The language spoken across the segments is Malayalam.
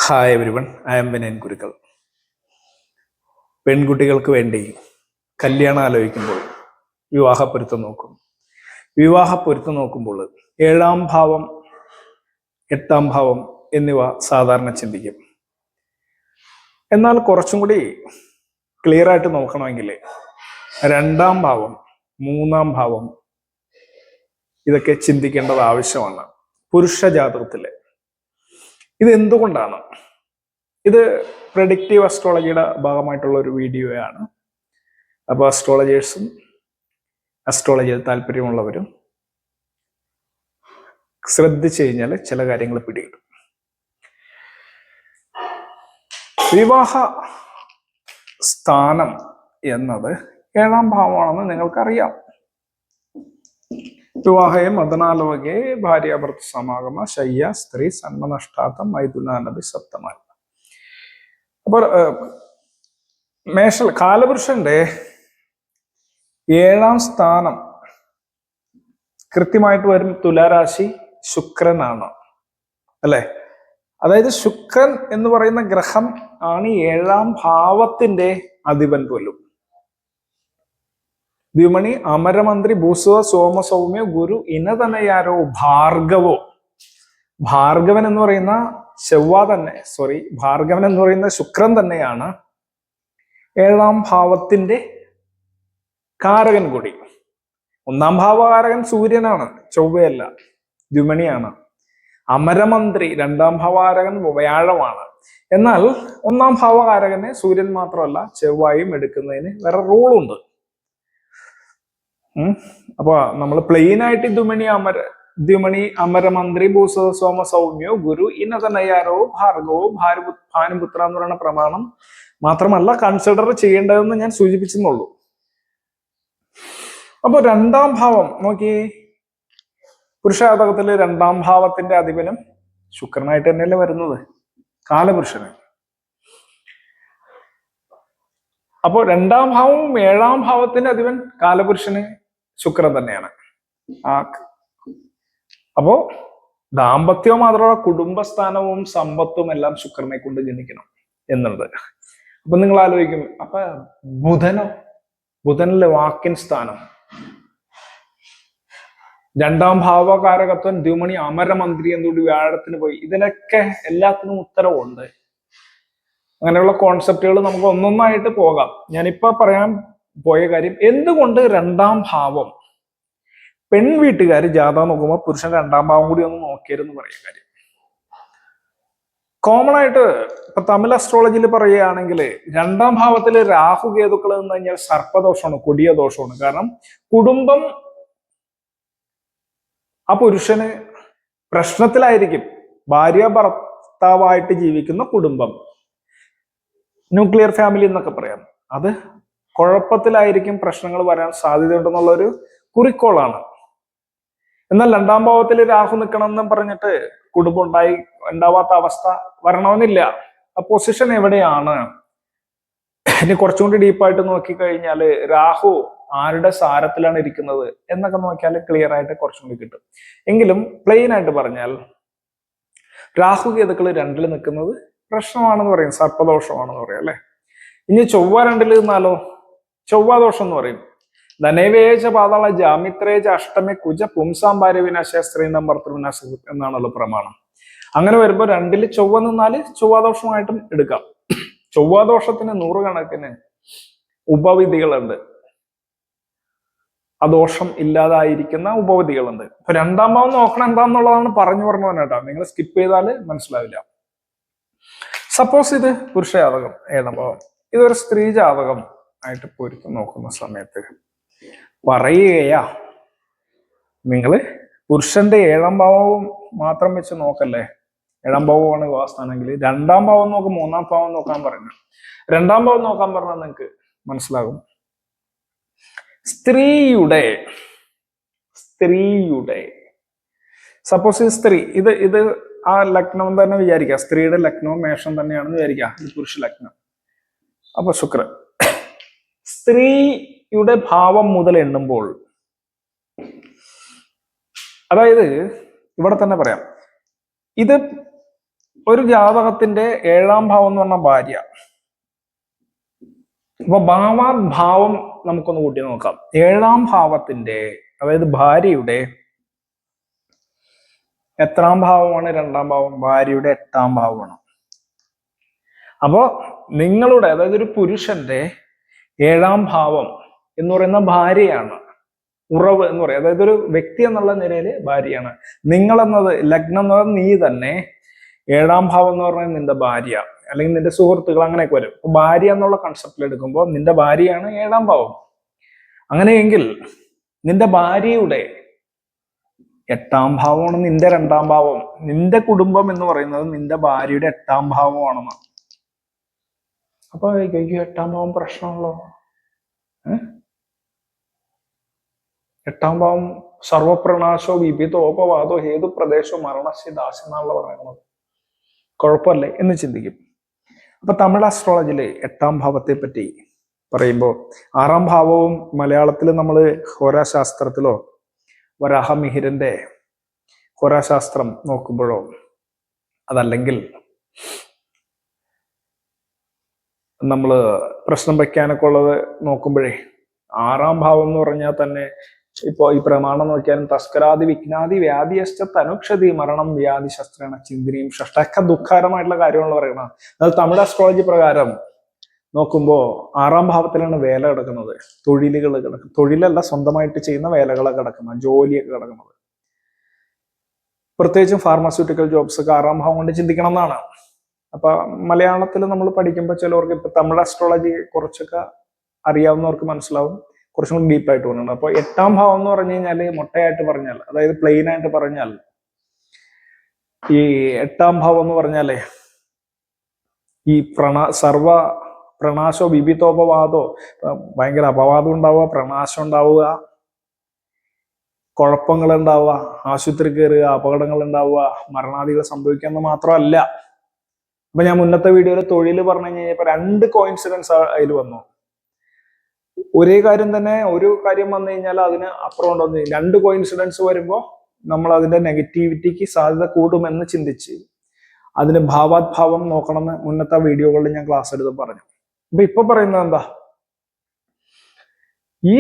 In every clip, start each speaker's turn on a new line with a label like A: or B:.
A: Hi everyone, I am Vinayan Gurukkal. പെൺകുട്ടികൾക്ക് വേണ്ടി കല്യാണം ആലോചിക്കുമ്പോൾ വിവാഹപ്പൊരുത്തം നോക്കും. വിവാഹപ്പൊരുത്തം നോക്കുമ്പോൾ 7-ാം ഭാവം, 8-ാം ഭാവം എന്നിവ സാധാരണ ചിന്തിക്കും. എന്നാൽ കുറച്ചും കൂടി ക്ലിയർ ആയിട്ട് നോക്കണമെങ്കിൽ 2-ാം ഭാവം, 3-ാം ഭാവം ഇതൊക്കെ ചിന്തിക്കേണ്ടത് ആവശ്യമാണ് പുരുഷ ജാതകത്തില്. ഇത് എന്തുകൊണ്ടാണ്? ഇത് പ്രെഡിക്റ്റീവ് അസ്ട്രോളജിയുടെ ഭാഗമായിട്ടുള്ള ഒരു വീഡിയോയാണ്. അപ്പോൾ അസ്ട്രോളജേഴ്സും അസ്ട്രോളജിയിൽ താല്പര്യമുള്ളവരും ശ്രദ്ധിച്ചു കഴിഞ്ഞാൽ ചില കാര്യങ്ങൾ പിടികിട്ടും. വിവാഹ സ്ഥാനം എന്നത് 7-ാം ഭാവമാണെന്ന് നിങ്ങൾക്കറിയാം. വിവാഹയെ മദനാലോകെ ഭാര്യാഭർത്ത സമാഗമ ശയ്യ സ്ത്രീ സന്മനഷ്ടാത്തം മൈഥുനാനദി സപ്തമായി. അപ്പോൾ കാലപുരുഷന്റെ 7-ാം സ്ഥാനം കൃത്യമായിട്ട് വരും തുലാരാശി ശുക്രനാണ്, അല്ലെ? അതായത് ശുക്രൻ എന്ന് പറയുന്ന ഗ്രഹം ആണ് 7-ാം ഭാവത്തിന്റെ അധിപൻ പോലും. ദ്വിമണി അമരമന്ത്രി ഭൂസുവ സോമസൗമ്യ ഗുരു ഇനതനയാരോ ഭാർഗവോ. ഭാർഗവൻ എന്ന് പറയുന്ന ഭാർഗവൻ എന്ന് പറയുന്ന ശുക്രൻ തന്നെയാണ് 7-ാം ഭാവത്തിന്റെ കാരകൻ കൂടി. 1-ാം ഭാവകാരകൻ സൂര്യനാണ്, ചൊവ്വയല്ല, ദ്വിമണിയാണ്. അമരമന്ത്രി 2-ാം ഭാവകാരകൻ വ്യാഴമാണ്. എന്നാൽ 1-ാം ഭാവകാരകന് സൂര്യൻ മാത്രമല്ല ചൊവ്വയും എടുക്കുന്നതിന് വേറെ റൂളുണ്ട്. അപ്പൊ നമ്മൾ പ്ലെയിൻ ആയിട്ട് ദ്വിമണി അമരമന്ത്രി ഭൂസ സോമ സൗമ്യോ ഗുരു ഇനതനയാരോ ഭാർഗവോ ഭാനുപുത്ര എന്ന് പറയുന്ന പ്രമാണം മാത്രമല്ല കൺസിഡർ ചെയ്യേണ്ടതെന്ന് ഞാൻ സൂചിപ്പിച്ചെന്നുള്ളൂ. അപ്പൊ 2-ാം ഭാവം നോക്കി, പുരുഷജാതകത്തില് 2-ാം ഭാവത്തിന്റെ അധിപനും ശുക്രനായിട്ട് തന്നെയല്ലേ വരുന്നത്, കാലപുരുഷന്. അപ്പോ 2-ാം ഭാവവും 7-ാം ഭാവത്തിന്റെ അധിപൻ കാലപുരുഷന് ശുക്രൻ തന്നെയാണ്. അപ്പോ ദാമ്പത്യവും മാത്രമല്ല കുടുംബസ്ഥാനവും സമ്പത്തും എല്ലാം ശുക്രനെ കൊണ്ട് ജനിക്കണം എന്നുള്ളത്. അപ്പൊ നിങ്ങൾ ആലോചിക്കും, അപ്പൊ ബുധനിലെ വാക്കിൻ സ്ഥാനം, 2-ാം ഭാവകാരകത്വം ദ്വിമണി അമരമന്ത്രി എന്നുകൂടി വ്യാഴത്തിന് പോയി. ഇതിനൊക്കെ എല്ലാത്തിനും ഉത്തരവുണ്ട്. അങ്ങനെയുള്ള കോൺസെപ്റ്റുകൾ നമുക്ക് ഒന്നൊന്നായിട്ട് പോകാം. ഞാനിപ്പോ പറയാൻ പോയ കാര്യം, എന്തുകൊണ്ട് 2-ാം ഭാവം പെൺവീട്ടുകാർ ജാതകം നോക്കുമ്പോൾ പുരുഷൻ 2-ാം ഭാവം കൂടി ഒന്ന് നോക്കിയെന്ന് പറയാൻ കാര്യം, കോമൺ ആയിട്ട് ഇപ്പൊ തമിഴ് അസ്ട്രോളജിയിൽ പറയുകയാണെങ്കിൽ 2-ാം ഭാവത്തില് രാഹു കേതുക്കൾ എന്ന് കഴിഞ്ഞാൽ സർപ്പദോഷമാണ്, കൊടിയ ദോഷമാണ്. കാരണം കുടുംബം ആ പുരുഷന് പ്രശ്നത്തിലായിരിക്കും. ഭാര്യ ഭർത്താവായിട്ട് ജീവിക്കുന്ന കുടുംബം, ന്യൂക്ലിയർ ഫാമിലി എന്നൊക്കെ പറയാം, അത് കുഴപ്പത്തിലായിരിക്കും, പ്രശ്നങ്ങൾ വരാൻ സാധ്യതയുണ്ടെന്നുള്ള ഒരു കുറിക്കോളാണ്. എന്നാൽ 2-ാം ഭാവത്തിൽ രാഹു നിൽക്കണം എന്ന് പറഞ്ഞിട്ട് കുടുംബം ഉണ്ടാവാത്ത അവസ്ഥ വരണമെന്നില്ല. ആ പൊസിഷൻ എവിടെയാണ്? ഇനി കുറച്ചുകൂടി ഡീപ്പായിട്ട് നോക്കിക്കഴിഞ്ഞാൽ രാഹു ആരുടെ സാരത്തിലാണ് ഇരിക്കുന്നത് എന്നൊക്കെ നോക്കിയാൽ ക്ലിയർ ആയിട്ട് കുറച്ചും കൂടി കിട്ടും. എങ്കിലും പ്ലെയിൻ ആയിട്ട് പറഞ്ഞാൽ രാഹു കേതുക്കൾ 2-ൽ നിൽക്കുന്നത് പ്രശ്നമാണെന്ന് പറയും, സർപ്പദോഷമാണെന്ന് പറയും, അല്ലെ? ഇനി ചൊവ്വ 2-ൽ നിന്നാലോ ചൊവ്വാദോഷം എന്ന് പറയും. ധനവേജ പാതാള ജാമിത്രേജ അഷ്ടമി കുജ പുംസാം ഭാര്യ വിനാശ സ്ത്രീനം ഭർത്തൃവിനാശ എന്നാണല്ലോ പ്രമാണം. അങ്ങനെ വരുമ്പോ 2-ൽ ചൊവ്വ നിന്നാല് ചൊവ്വാദോഷമായിട്ടും എടുക്കാം. ചൊവ്വാദോഷത്തിന് 100 കണക്കിന് ഉപവിധികളുണ്ട്, ആ ദോഷം ഇല്ലാതായിരിക്കുന്ന ഉപവിധികളുണ്ട്. അപ്പൊ 2-ാം ഭാവം നോക്കണം എന്താന്നുള്ളതാണ് പറഞ്ഞു കേട്ടോ. നിങ്ങൾ സ്കിപ്പ് ചെയ്താൽ മനസ്സിലാവില്ല. സപ്പോസ് ഇത് പുരുഷ ജാതകം 7-ാം ഭാവം, ഇതൊരു സ്ത്രീ ജാതകം ആയിട്ട് പൊരുത്തം നോക്കുന്ന സമയത്ത് പറയുകയാ, നിങ്ങള് പുരുഷന്റെ 7-ാം ഭാവവും മാത്രം വെച്ച് നോക്കല്ലേ. 7-ാം ഭാവമാണ് വിവാഹസ്ഥാനെങ്കിൽ 2-ാം ഭാവം നോക്കും, 3-ാം ഭാവം നോക്കാൻ പറഞ്ഞു. 2-ാം ഭാവം നോക്കാൻ പറഞ്ഞാൽ നിങ്ങൾക്ക് മനസ്സിലാകും. സ്ത്രീയുടെ സപ്പോസ് സ്ത്രീ ഇത് ആ ലഗ്നം തന്നെ വിചാരിക്കുക, സ്ത്രീയുടെ ലഗ്നവും മേഷം തന്നെയാണെന്ന് വിചാരിക്കുക, ഇത് പുരുഷ ലഗ്നം. അപ്പൊ ശുക്രൻ സ്ത്രീയുടെ ഭാവം മുതൽ എണ്ണുമ്പോൾ, അതായത് ഇവിടെ തന്നെ പറയാം, ഇത് ഒരു ജാതകത്തിന്റെ 7ാം ഭാവം എന്ന് പറഞ്ഞ ഭാര്യ. അപ്പൊ ഭാവാഭാവം നമുക്കൊന്ന് കൂട്ടി നോക്കാം. 7ാം ഭാവത്തിന്റെ, അതായത് ഭാര്യയുടെ എത്രാം ഭാവമാണ്? 2ാം ഭാവം. ഭാര്യയുടെ 8ാം ഭാവമാണ്. അപ്പോ നിങ്ങളുടെ, അതായത് ഒരു പുരുഷന്റെ 7ാം ഭാവം എന്ന് പറയുന്ന ഭാര്യയാണ്. ഉറവ് എന്ന് പറയും, അതായത് ഒരു വ്യക്തി എന്നുള്ള നിലയിൽ ഭാര്യയാണ്. നിങ്ങൾ എന്നത്, ലഗ്നം എന്നത് നീ തന്നെ, 7ാം ഭാവം എന്ന് പറഞ്ഞാൽ നിന്റെ ഭാര്യ അല്ലെങ്കിൽ നിന്റെ സുഹൃത്തുക്കൾ, അങ്ങനെയൊക്കെ വരും. അപ്പൊ ഭാര്യ എന്നുള്ള കൺസെപ്റ്റിൽ എടുക്കുമ്പോൾ നിന്റെ ഭാര്യയാണ് 7ാം ഭാവം. അങ്ങനെയെങ്കിൽ നിന്റെ ഭാര്യയുടെ 8ാം ഭാവമാണ് നിന്റെ 2ാം ഭാവം. നിന്റെ കുടുംബം എന്ന് പറയുന്നത് നിന്റെ ഭാര്യയുടെ 8ാം ഭാവമാണെന്ന്. അപ്പൊ 8ാം ഭാവം പ്രശ്നമുള്ളോ? 8ാം ഭാവം സർവപ്രണാശോ വിപിതോപവാദോ ഹേതു പ്രദേശോ മരണസ്യ ദാസ്യം എന്നാണല്ലോ പറയുന്നത്. കുഴപ്പമല്ലേ എന്ന് ചിന്തിക്കും. അപ്പൊ തമിഴ് അസ്ട്രോളജിയില് 8ാം ഭാവത്തെ പറ്റി പറയുമ്പോൾ, 6ാം ഭാവവും മലയാളത്തിൽ നമ്മൾ ഹോരാശാസ്ത്രത്തിലോ വരാഹമിഹിരന്റെ ഹോരാശാസ്ത്രം നോക്കുമ്പോഴോ, അതല്ലെങ്കിൽ നമ്മൾ പ്രശ്നം വയ്ക്കാനൊക്കെ ഉള്ളത് നോക്കുമ്പോഴേ, 6ാം ഭാവം എന്ന് പറഞ്ഞാൽ തന്നെ ഇപ്പൊ ഈ പ്രമാണം നോക്കിയാലും തസ്കരാദി വിഘ്നാദി വ്യാധിയശ്ച തനുക്ഷതി മരണം വ്യാധി ശസ്ത്രേണ ചിന്തിനിയും ഷഷ്ടൊക്കെ ദുഃഖകരമായിട്ടുള്ള കാര്യങ്ങൾ പറയണം. എന്നാൽ തമിഴ് അസ്ട്രോളജി പ്രകാരം നോക്കുമ്പോ 6ാം ഭാവത്തിലാണ് വേല കിടക്കുന്നത്, തൊഴിലുകൾ കിടക്കുന്നത്. തൊഴിലല്ല, സ്വന്തമായിട്ട് ചെയ്യുന്ന വേലകളൊക്കെ കിടക്കുന്നത്, ജോലിയൊക്കെ കിടക്കുന്നത്. പ്രത്യേകിച്ചും ഫാർമസ്യൂട്ടിക്കൽ ജോബ്സ് ഒക്കെ 6ാം ഭാവം കൊണ്ട് ചിന്തിക്കണം എന്നാണ്. അപ്പൊ മലയാളത്തിൽ നമ്മൾ പഠിക്കുമ്പോൾ ചിലവർക്ക് ഇപ്പൊ തമിഴ് അസ്ട്രോളജി കുറച്ചൊക്കെ അറിയാവുന്നവർക്ക് മനസ്സിലാവും, കുറച്ചും കൂടി ഡീപ്പായിട്ട് പോകുന്നുണ്ട്. അപ്പൊ 8ാം ഭാവം എന്ന് പറഞ്ഞു കഴിഞ്ഞാല് മൊട്ടയായിട്ട് പറഞ്ഞാൽ, അതായത് പ്ലെയിൻ ആയിട്ട് പറഞ്ഞാൽ, ഈ 8ാം ഭാവം എന്ന് പറഞ്ഞാലേ ഈ സർവ പ്രണാശോ വിപിതോപവാദോ, ഭയങ്കര അപവാദം ഉണ്ടാവുക, പ്രണാശം ഉണ്ടാവുക, കുഴപ്പങ്ങൾ ഉണ്ടാവുക, ആശുപത്രി കയറുക, അപകടങ്ങൾ ഉണ്ടാവുക, മരണാദികൾ സംഭവിക്കുക മാത്രമല്ല. അപ്പൊ ഞാൻ മുന്നത്തെ വീഡിയോയിൽ തൊഴിൽ പറഞ്ഞു കഴിഞ്ഞപ്പോ 2 കോയിൻസിഡൻസ് അതിൽ വന്നു. ഒരേ കാര്യം തന്നെ, ഒരു കാര്യം വന്നു കഴിഞ്ഞാൽ അതിന് അപ്പുറം ഉണ്ടോന്ന് 2 കോയിൻസിഡൻസ് വരുമ്പോൾ നമ്മൾ അതിന്റെ നെഗറ്റിവിറ്റിക്ക് സാധ്യത കൂടുമെന്ന് ചിന്തിച്ച് അതിന് ഭാവാത്ഭാവം നോക്കണമെന്ന് മുന്നത്തെ വീഡിയോകളിൽ ഞാൻ ക്ലാസ് എടുത്ത് പറഞ്ഞു. അപ്പൊ ഇപ്പൊ പറയുന്നത് എന്താ? ഈ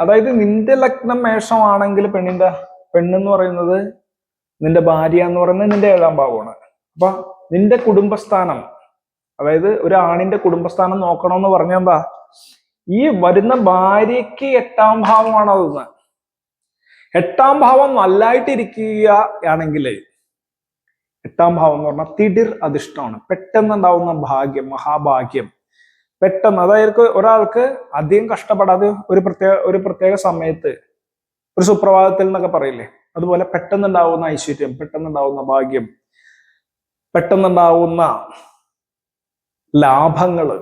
A: അതായത് നിന്റെ ലഗ്നം മേഷമാണെങ്കിൽ പെണ്ണെന്ന് പറയുന്നത് നിന്റെ ഭാര്യ എന്ന് പറയുന്നത് നിന്റെ 7ാം ഭാവമാണ്. അപ്പൊ നിന്റെ കുടുംബസ്ഥാനം, അതായത് ഒരു ആണിന്റെ കുടുംബസ്ഥാനം നോക്കണമെന്ന് പറഞ്ഞാൽ എന്താ? ഈ വരുന്ന ഭാര്യയ്ക്ക് 8ാം ഭാവമാണ് അതെന്ന്. 8ാം ഭാവം നല്ലായിട്ടിരിക്കുകയാണെങ്കിൽ, 8ാം ഭാവം എന്ന് പറഞ്ഞാൽ തിടിർ അധിഷ്ഠമാണ്, പെട്ടെന്നുണ്ടാവുന്ന ഭാഗ്യം, മഹാഭാഗ്യം. പെട്ടെന്ന്, അതായത് ഒരാൾക്ക് അധികം കഷ്ടപ്പെടാതെ ഒരു പ്രത്യേക സമയത്ത്, ഒരു സുപ്രഭാതത്തിൽ എന്നൊക്കെ പറയില്ലേ, അതുപോലെ പെട്ടെന്നുണ്ടാവുന്ന ഐശ്വര്യം, പെട്ടെന്നുണ്ടാവുന്ന ഭാഗ്യം, പെട്ടെന്നുണ്ടാവുന്ന ലാഭങ്ങള്,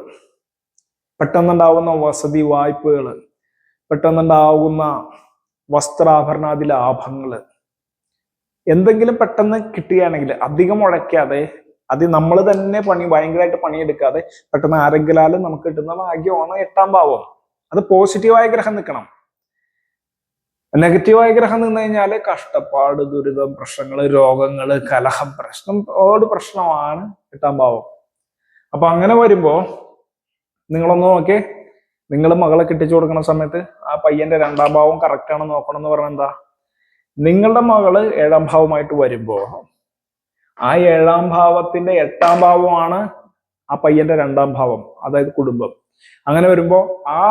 A: പെട്ടെന്നുണ്ടാവുന്ന വസതി വായ്പകള്, പെട്ടെന്നുണ്ടാവുന്ന വസ്ത്രാഭരണാദി ലാഭങ്ങള്, എന്തെങ്കിലും പെട്ടെന്ന് കിട്ടുകയാണെങ്കിൽ അധികം മുടക്കാതെ, അത് നമ്മൾ തന്നെ ഭയങ്കരമായിട്ട് പണിയെടുക്കാതെ പെട്ടെന്ന് ആരെങ്കിലാലും നമുക്ക് കിട്ടുന്ന ഭാഗ്യമാണ് 8ാം ഭാവം. അത് പോസിറ്റീവായ ഗ്രഹം നിൽക്കണം. നെഗറ്റീവായ ഗ്രഹം നിന്ന് കഴിഞ്ഞാല് കഷ്ടപ്പാട്, ദുരിതം, പ്രശ്നങ്ങള്, രോഗങ്ങള്, കലഹം, പ്രശ്നമാണ് 8ാം ഭാവം. അപ്പൊ അങ്ങനെ വരുമ്പോ നിങ്ങളൊന്ന് നോക്കിയേ, നിങ്ങൾ മകളെ കെട്ടിച്ചു കൊടുക്കുന്ന സമയത്ത് ആ പയ്യന്റെ 2ാം ഭാവം കറക്റ്റ് ആണെന്ന് നോക്കണം എന്ന് പറഞ്ഞാൽ എന്താ? നിങ്ങളുടെ മകള് 7ാം ഭാവമായിട്ട് വരുമ്പോ ആ 7ാം ഭാവത്തിന്റെ 8ാം ഭാവമാണ് ആ പയ്യന്റെ 2ാം ഭാവം, അതായത് കുടുംബം. അങ്ങനെ വരുമ്പോ ആ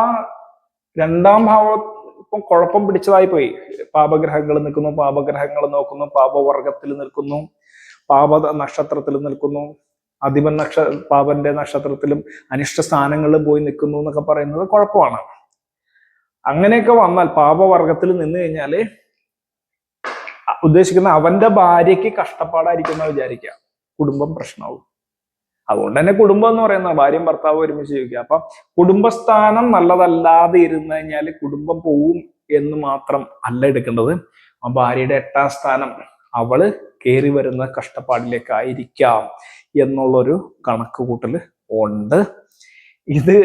A: 2ാം ഭാവം ഇപ്പം കുഴപ്പം പിടിച്ചതായി പോയി. പാപഗ്രഹങ്ങൾ നിൽക്കുന്നു, പാപഗ്രഹങ്ങൾ നോക്കുന്നു, പാപവർഗത്തിൽ നിൽക്കുന്നു, പാപ നക്ഷത്രത്തിൽ നിൽക്കുന്നു, അധിപൻ പാപന്റെ നക്ഷത്രത്തിലും അനിഷ്ട സ്ഥാനങ്ങളിലും പോയി നിൽക്കുന്നു എന്നൊക്കെ പറയുന്നത് കുഴപ്പമാണ്. അങ്ങനെയൊക്കെ വന്നാൽ പാപവർഗത്തിൽ നിന്ന് കഴിഞ്ഞാല് ഉദ്ദേശിക്കുന്ന അവന്റെ ഭാര്യയ്ക്ക് കഷ്ടപ്പാടായിരിക്കും എന്ന് വിചാരിക്കുക, കുടുംബം പ്രശ്നമാവും. അതുകൊണ്ട് തന്നെ കുടുംബം എന്ന് പറയുന്ന ഭാര്യയും ഭർത്താവും ഒരുമിച്ച് ജീവിക്കുക. അപ്പൊ കുടുംബസ്ഥാനം നല്ലതല്ലാതെ ഇരുന്ന് കഴിഞ്ഞാൽ കുടുംബം പോവും എന്ന് മാത്രം അല്ല എടുക്കേണ്ടത്. ആ ഭാര്യയുടെ 8ാം സ്ഥാനം അവള് കയറി വരുന്ന കഷ്ടപ്പാടിലേക്കായിരിക്കാം എന്നുള്ളൊരു കണക്ക് കൂട്ടൽ ഉണ്ട്. ഇത്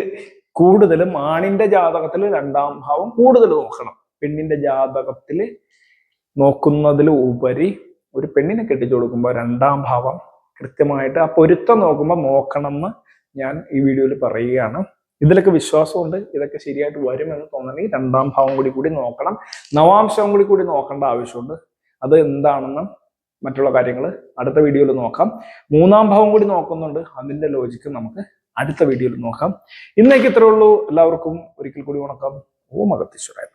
A: കൂടുതലും ആണിന്റെ ജാതകത്തിൽ 2ാം ഭാവം കൂടുതൽ നോക്കണം. പെണ്ണിന്റെ ജാതകത്തിൽ നോക്കുന്നതിൽ ഉപരി ഒരു പെണ്ണിനെ കെട്ടിച്ചു കൊടുക്കുമ്പോൾ 2ാം ഭാവം കൃത്യമായിട്ട് ആ പൊരുത്തം നോക്കണം എന്ന് ഞാൻ ഈ വീഡിയോയിൽ പറയുകയാണ്. ഇതിലൊക്കെ വിശ്വാസമുണ്ട്, ഇതൊക്കെ ശരിയായിട്ട് വരുമെന്ന് തോന്നണമെങ്കിൽ രണ്ടാം ഭാവം കൂടി നോക്കണം. നവാംശം കൂടി നോക്കേണ്ട ആവശ്യമുണ്ട്. അത് എന്താണെന്ന് മറ്റുള്ള കാര്യങ്ങൾ അടുത്ത വീഡിയോയിൽ നോക്കാം. മൂന്നാം ഭാവം കൂടി നോക്കുന്നുണ്ട്, അതിന്റെ ലോജിക്ക് നമുക്ക് അടുത്ത വീഡിയോയിൽ നോക്കാം. ഇന്നേക്ക് ഇത്രേ ഉള്ളൂ. എല്ലാവർക്കും ഒരിക്കൽ കൂടി വണക്കം. ഓം അഗത്തീശ്വരായ.